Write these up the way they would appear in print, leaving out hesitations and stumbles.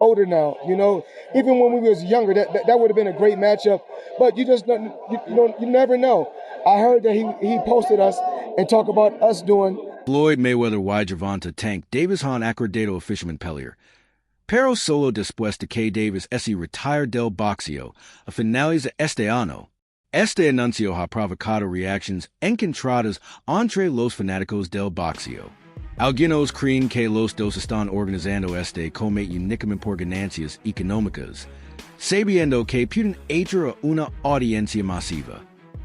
older now, you know. Even when we was younger, that would have been a great matchup. But you just you never know. I heard that he posted us and talked about us doing. Floyd Mayweather y Gervonta Tank Davis han acordado oficialmente pelear. Pero solo después de que Davis se retire del boxeo, a finales de este año. Este anuncio ha provocado reacciones encontradas entre los fanáticos del boxeo. Algunos creen que los dos están organizando este combate únicamente por ganancias económicas, sabiendo que pueden atraer una audiencia masiva.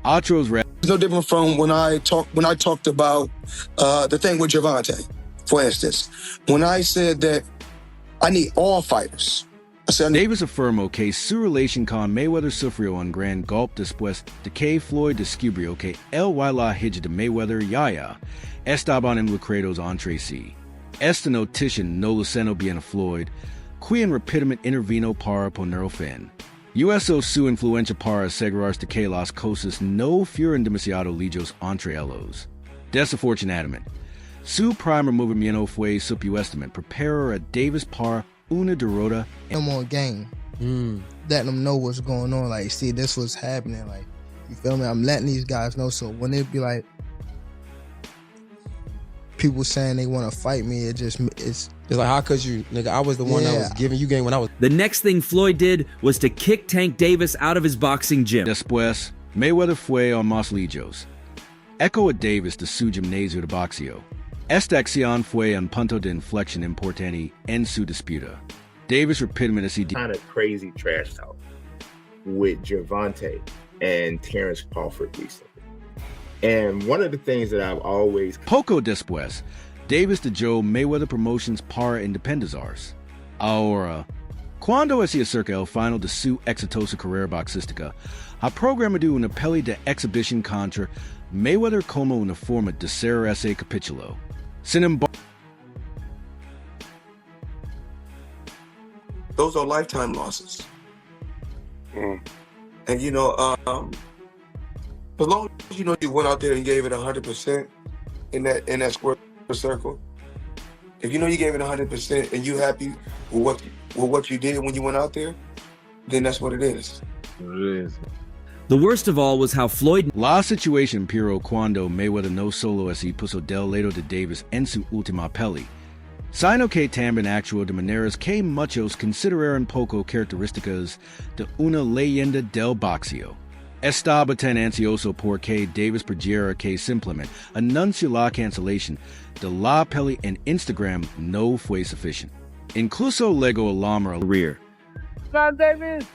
Otros It's no different from when I talked about the thing with Gervonta, for instance. When I said that I need all fighters. I said, Davis afirmó que su relación con Mayweather sufrió un gran golpe después de que Floyd descubrió que el la hija de Mayweather Yaya estaban involucrados entre sí. Esta noticia no le sonó bien a Floyd, quien rápidamente intervino para poner fin. Usó su influencia para asegurarse de que las cosas no fueran demasiado lejos entre ellos. Desafortunadamente, su primer movimiento fue supuestamente preparar a Davis para una derrota. I'm on game, letting them know what's going on. Like, see, this was happening. Like, you feel me? I'm letting these guys know. So when it be like people saying they want to fight me, it's like, how could you, nigga? I was the one that was giving you game when I was. The next thing Floyd did was to kick Tank Davis out of his boxing gym. Después, Mayweather fue a más lejos. Echo a Davis de su gimnasio de boxeo. Esta acción fue un punto de inflexión importante en su disputa. Davis rápidamente se kind of crazy trash talk with Gervonta and Terrence Crawford recently. And one of the things that I've always... Poco después, Davis dejó Mayweather Promotions para independizarse. Ahora, cuando se acerca el final de su exitosa carrera boxística, ha programado una pelea de exhibición contra Mayweather como una forma de cerrar ese capítulo. Sin embargo, those are lifetime losses. And you know, as long as you know you went out there and gave it 100% in that square circle, if you know you gave it 100% and you happy with what you did when you went out there, then that's what it is. The worst of all was how Floyd... La situación pero cuando Mayweather no solo se puso del lado de Davis en su última pelea, sino que también actuó de maneras que muchos consideraron poco características de una leyenda del boxeo. Estaba tan ansioso porque Davis perdiera que simplemente anunció la cancelación de la pelea en Instagram no fue suficiente. Incluso luego el hombre al rear. Davis.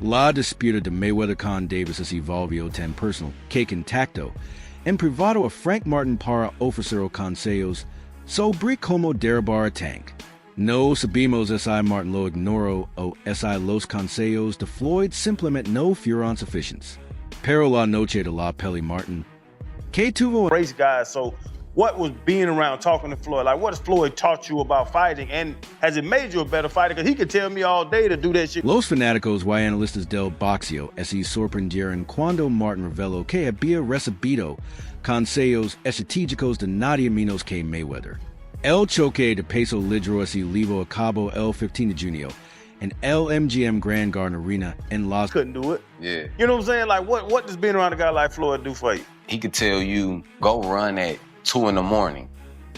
La disputa de Mayweather con Davis se volvió tan personal que contactó en privado a Frank Martin para ofrecer consejos sobre cómo derribar a Tank. No sabemos si Martin lo ignoró o si los consejos de Floyd simplemente no fueron suficientes. Pero la noche de la pelea Martin, que tuvo race guys, so what was being around talking to Floyd? Like, what has Floyd taught you about fighting? And has it made you a better fighter? Because he could tell me all day to do that shit. Los fanáticos y analistas del boxeo se sorprendieron cuando Martin reveló que había recibido consejos estratégicos de nadie menos que Mayweather. El choque de peso ligero se llevó a cabo el 15 de junio en el MGM Grand Garden Arena en Las... Couldn't do it. Yeah. You know what I'm saying? Like, what does being around a guy like Floyd do for you? He could tell you, go run at 2 in the morning.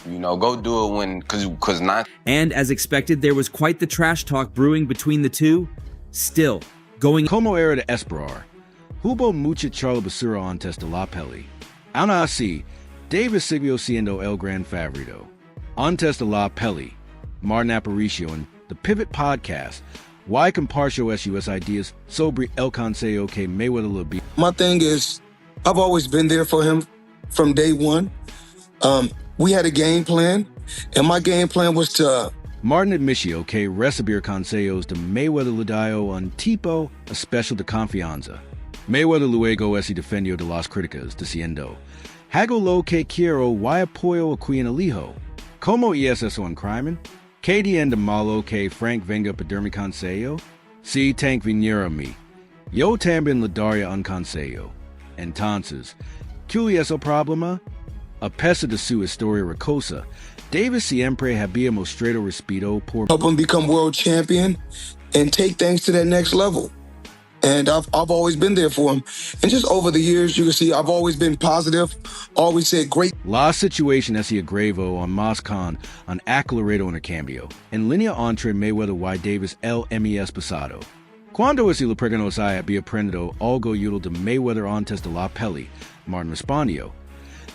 You know, go do it when, cause not. And as expected, there was quite the trash talk brewing between the two. Still, going... Como era de esperar, hubo mucha charla basura antes de la pelea. Aún así, Davis siguió siendo el gran favorito. Antes de la pelea, Martin apareció en The Pivot Podcast, y compartió sus ideas sobre el consejo que Mayweather le dio. My thing is, I've always been there for him from day one. We had a game plan, and my game plan was to... Martin admitió que recibir consejos de Mayweather le dio un tipo especial de confianza. Mayweather luego se defendió de las críticas, diciendo, hago lo que quiero y apoyo a quien elijo. ¿Cómo es eso un crimen? KDN de Malo que Frank venga pedirme consejo? Si tank viniera a mí. Yo también le daría un consejo. Entonces, ¿cuál es el problema? A pesar de su historia rocosa, Davis siempre había mostrado respeto por Help him become world champion and take things to that next level. And I've always been there for him. And just over the years, you can see I've always been positive, always said great. La situación es agravo en más con un acalorado intercambio. En línea entre Mayweather y Davis el mes pasado. Cuando ese le preguntó si había aprendido algo útil de Mayweather antes de la peli, Martin respondió,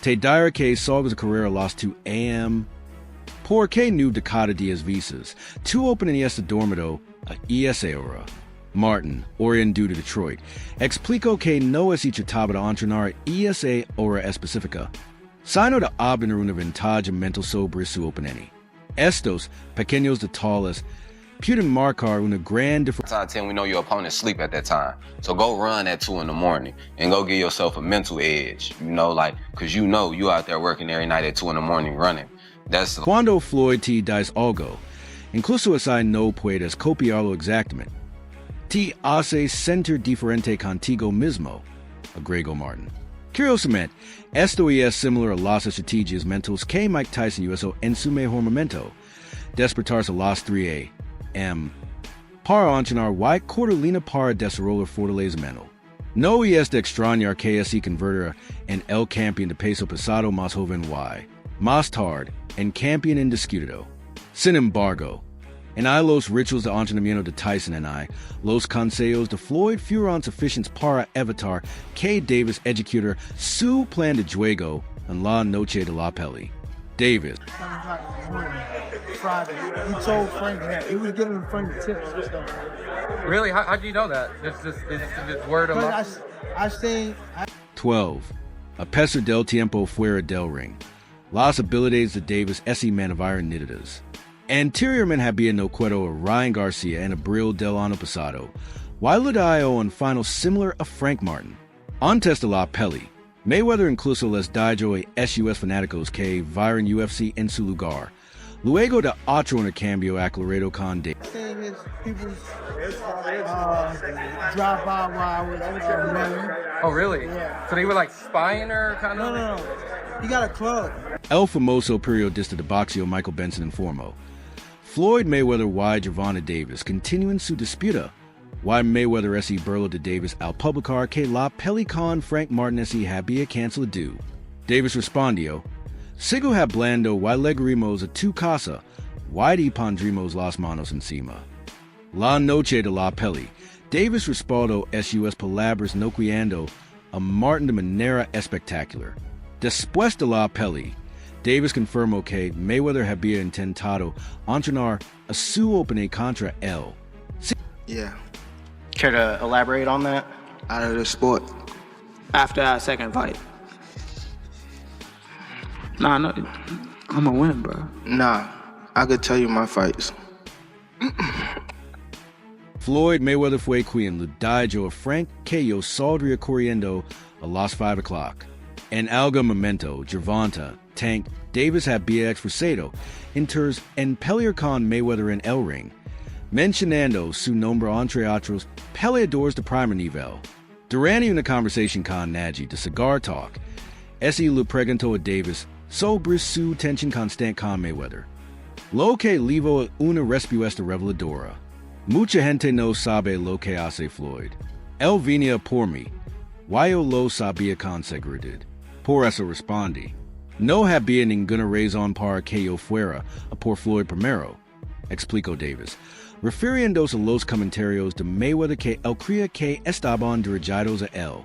te diré que salgas a carrera las 2 a.m. Porque nu de cada 10 visas, tu open en este dormido a ESCENARIO. Martin, Orient due to Detroit, explicó que no es trataba de entrenar esa hora específica, sino de obtener una ventaja mental sobre su oponente. Estos pequeños detalles pueden marcar una gran diferencia. 9 out of 10, we know your opponent sleep at that time. So go run at 2 in the morning and go give yourself a mental edge, you know, like, because you know you out there working every night at 2 in the morning running. That's Cuando Floyd te dice algo, incluso si no puedes copiarlo exactamente, te hace sentir diferente contigo mismo, agregó Martin. Curiosamente, esto es similar a las estrategias mentales que Mike Tyson usó en su mejor momento, despertarse a las 3 a.m. para entrenar y cortelina para desarrollar fortaleza mental. No es de extrañar que se convertirá en el campeón de peso pesado más joven y, más tarde, en campeón indiscutido. Sin embargo, en los rituals de entrenamiento de Tyson y los consejos de Floyd fueron suficientes para evitar que Davis ejecutara su plan de juego en la noche de la peli. Davis. Friday. He told Frank that. He was giving Frank tips and stuff. Really? How'd you know that? Just word of mouth? I seen... 12. A pesar del tiempo fuera del ring. Las habilidades de Davis se mantienen nítidas. Anteriormente había no cuero a Ryan Garcia en abril del año pasado, while le dio un final similar a Frank Martin. Antes de la peli, Mayweather incluso les dio a SUS fanáticos que vieron UFC en su lugar, luego de otro intercambio acalorado con Davis. Thing is, people drive by while I was running. Oh, really? Yeah. So they were like spying her, kind of? No. He got a club. El famoso periodista de boxeo Michael Benson informó, Floyd Mayweather y Gervonta Davis continúan su disputa, y Mayweather se burló de Davis al publicar que la peli con Frank Martin se había cancelado. Davis respondió, sigo hablando y llegaremos a tu casa, y te pondremos las manos encima. La noche de la peli, Davis respaldó sus palabras noqueando a Martin de manera espectacular. Después de la peli, Davis confirmó que Mayweather había intentado entrenar a su oponente contra él. Yeah. Care to elaborate on that? Out of the sport. After that second fight? Nah, no, I'm gonna win, bro. Nah, I could tell you my fights. Floyd Mayweather fue quien le dio a Frank que yo saldría corriendo a las 5 o'clock. En algún momento, Gervonta, Tank, Davis había expresado interés en pelear con Mayweather en el ring, mencionando su nombre entre otros peleadores de primer nivel. Durante una conversación con Nagy de Cigar Talk, ese le preguntó a Davis sobre su tensión constante con Mayweather, lo que llevó a una respuesta reveladora. Mucha gente no sabe lo que hace Floyd. Él venía por mí, y yo lo sabía con seguridad. Por eso respondí, no había ninguna razón para que yo fuera a por Floyd primero, explicó Davis, refiriéndose a los comentarios de Mayweather que él creía que estaban dirigidos a él.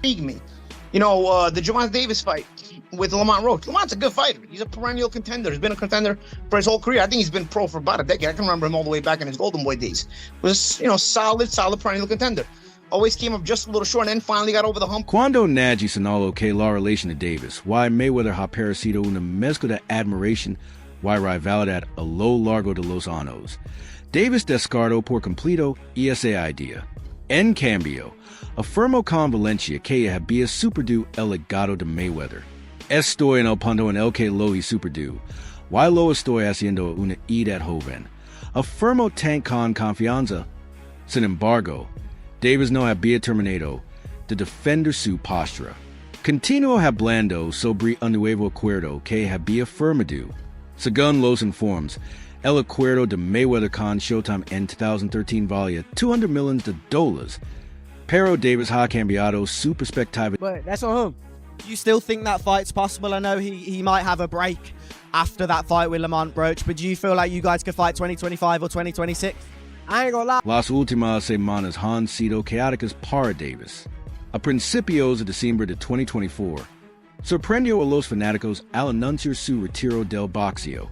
Me. You know, the Gervonta Davis fight with Lamont Roach. Lamont's a good fighter. He's a perennial contender. He's been a contender for his whole career. I think he's been pro for about a decade. I can remember him all the way back in his Golden Boy days. Was, you know, solid perennial contender. Always came up just a little short and then finally got over the hump. Cuando Nagy señaló que la relación de Davis, y Mayweather ha parecido una mezcla de admiración y rivalidad a lo largo de los años, Davis descartó por completo esa idea. En cambio, afirmó con Valencia que había superado el legado de Mayweather. Estoy en el punto en el que lo hice perdido. Why lo estoy haciendo una idea joven. Afirmo tan con confianza. Sin embargo, Davis no había terminado de defender su postura. Continuo hablando sobre un nuevo acuerdo que había firmado. Según los informes, el acuerdo de Mayweather con Showtime en 2013 valía $200 million. Pero Davis ha cambiado su perspectiva. But that's on him. Do you still think that fight's possible? I know he might have a break after that fight with Lamont Broach, but do you feel like you guys could fight 2025 or 2026? I ain't gonna lie. Las últimas semanas han sido caóticas para Davis. A principios de diciembre de 2024, sorprendió a los fanáticos al anunciar su retiro del boxeo,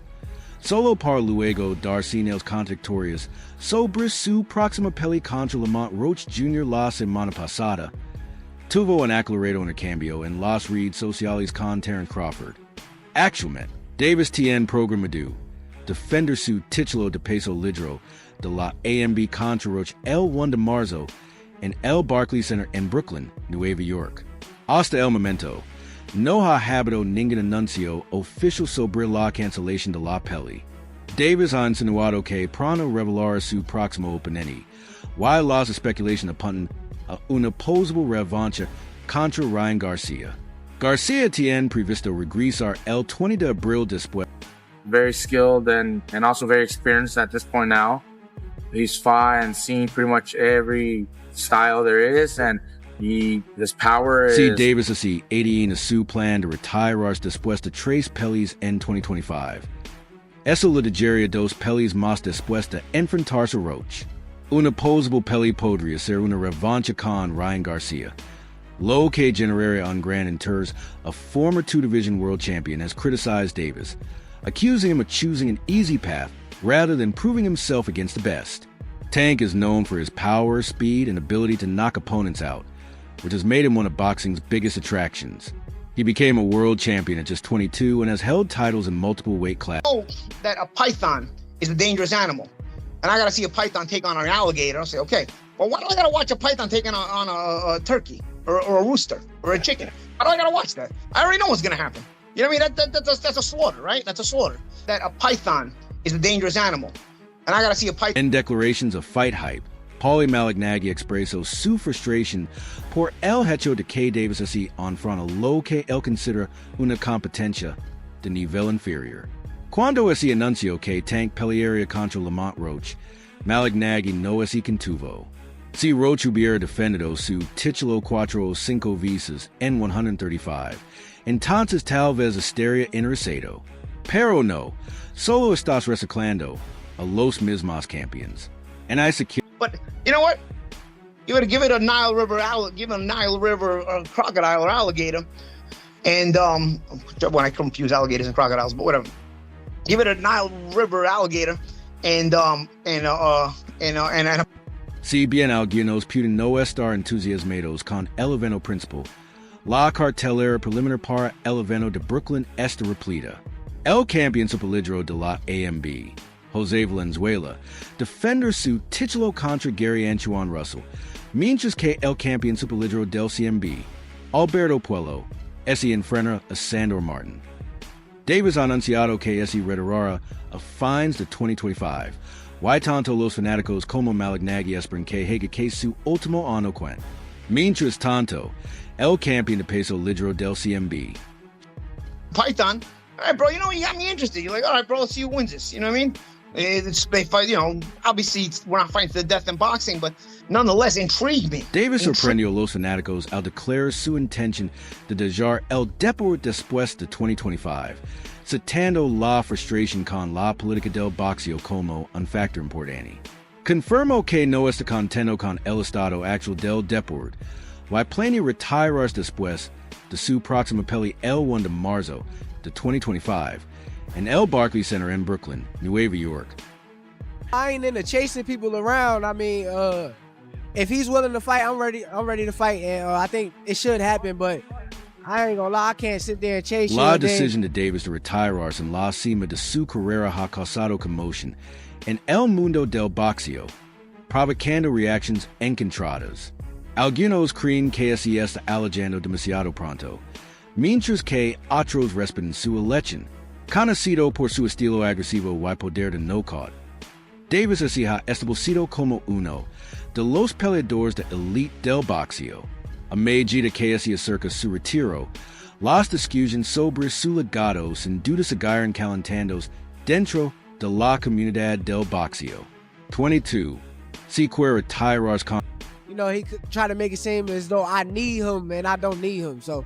solo para luego dar señales contradictorias sobre su próxima pelea contra Lamont Roach Jr. la semana pasada. Tuvo un acalorado intercambio en las redes sociales con Terence Crawford. Actualmente, Davis tiene programado defender su título de peso ligero de la AMB contra Roach el 1 de marzo en el Barclays Center en Brooklyn, Nueva York. Hasta el momento, no ha habido ningún anuncio oficial sobre la cancelación de la pelea. Davis ha insinuado que pronto revelará su próximo oponente, while las especulaciones apuntan a una posible revancha contra Ryan Garcia. Garcia tiene previsto regresar el 20 de abril después. Very skilled and also very experienced at this point now. He's fought and seen pretty much every style there is, and his power is... See Davis así, 80 su plan de retirar después de 3 peleas en 2025. Eso le daría 2 peleas más después de enfrentarse a Roach. Una posible pelea podría ser una revancha con Ryan Garcia. Lo que generaría un gran interés. A former 2-division world champion has criticized Davis, accusing him of choosing an easy path rather than proving himself against the best. Tank is known for his power, speed, and ability to knock opponents out, which has made him one of boxing's biggest attractions. He became a world champion at just 22 and has held titles in multiple weight classes. Oh, that a python is a dangerous animal. And I gotta see a python take on an alligator. I'll say, okay, well, why do I gotta watch a python taking on a turkey or a rooster or a chicken? Why do I gotta watch that? I already know what's gonna happen. You know what I mean? That's a slaughter, right? That's a slaughter. That a python is a dangerous animal. And I gotta see a python. In declarations of fight hype, Paulie Malignaggi expresó su frustración por el hecho de que Davis así enfrenta lo que él considera una competencia de nivel inferior. Cuando así anunció que Tank pelearía contra Lamont Roach, Malignaggi no así contuvo. Si Roach hubiera defendido su título 4 o 5 veces en 135, entonces tal vez estaría interesado. Pero no, solo estás reciclando a los mismos campeones. And I secure. But you know what? You would give it a Nile River crocodile or alligator, and when I confuse alligators and crocodiles, but whatever. Give it a Nile River alligator, and Si bien algunos pueden no estar entusiasmados con el evento principal, la cartelera preliminar para el evento de Brooklyn está repleta. El campeón superligero de la AMB, Jose Valenzuela, defender su título contra Gary Antoine Russell, mientras que el campeón superligero del CMB, Alberto Puello, se enfrenta a Sandor Martin. Davis ha anunciado que se retirará a fines de 2025. Why tanto los fanáticos como Malignaggi esperan que llegue que su último año cuenta. Mientras tanto, el campeón de peso ligero del CMB. Python, all right, bro, you know, you got me interested. You're like, all right, bro, let's see who wins this. You know what I mean? They fight, you know, obviously we're not fighting to the death in boxing, but nonetheless, intrigue me. Davis sorprendió a los fanáticos al declarar su intención de dejar el deporte después de 2025, citando la frustración con la política del boxeo como un factor importante. Confirmó que no está contento con el estado actual del deporte, y planea retirarse después de su próxima pelea el 1 de marzo de 2025 in el Barclays Center in Brooklyn, Nueva York. I ain't into chasing people around. I mean, if he's willing to fight, I'm ready to fight, and I think it should happen, but I ain't gonna lie, I can't sit there and chase La decisión de Davis de retirarse en la cima de su carrera ha causado conmoción en el mundo del boxeo, provocando reacciones encontradas. Algunos creen que se está alejando demasiado pronto, Mientras que otros respetan su elección, conocido por su estilo agresivo y poder de knockout. Davis se ha establecido como uno de los peleadores de elite del boxeo. A medida que se acerca su retiro, las discusiones sobre su legado sin duda seguirán calentándose dentro de la comunidad del boxeo. 22. Si quiere retirarse con... You know, he could try to make it seem as though I need him and I don't need him. So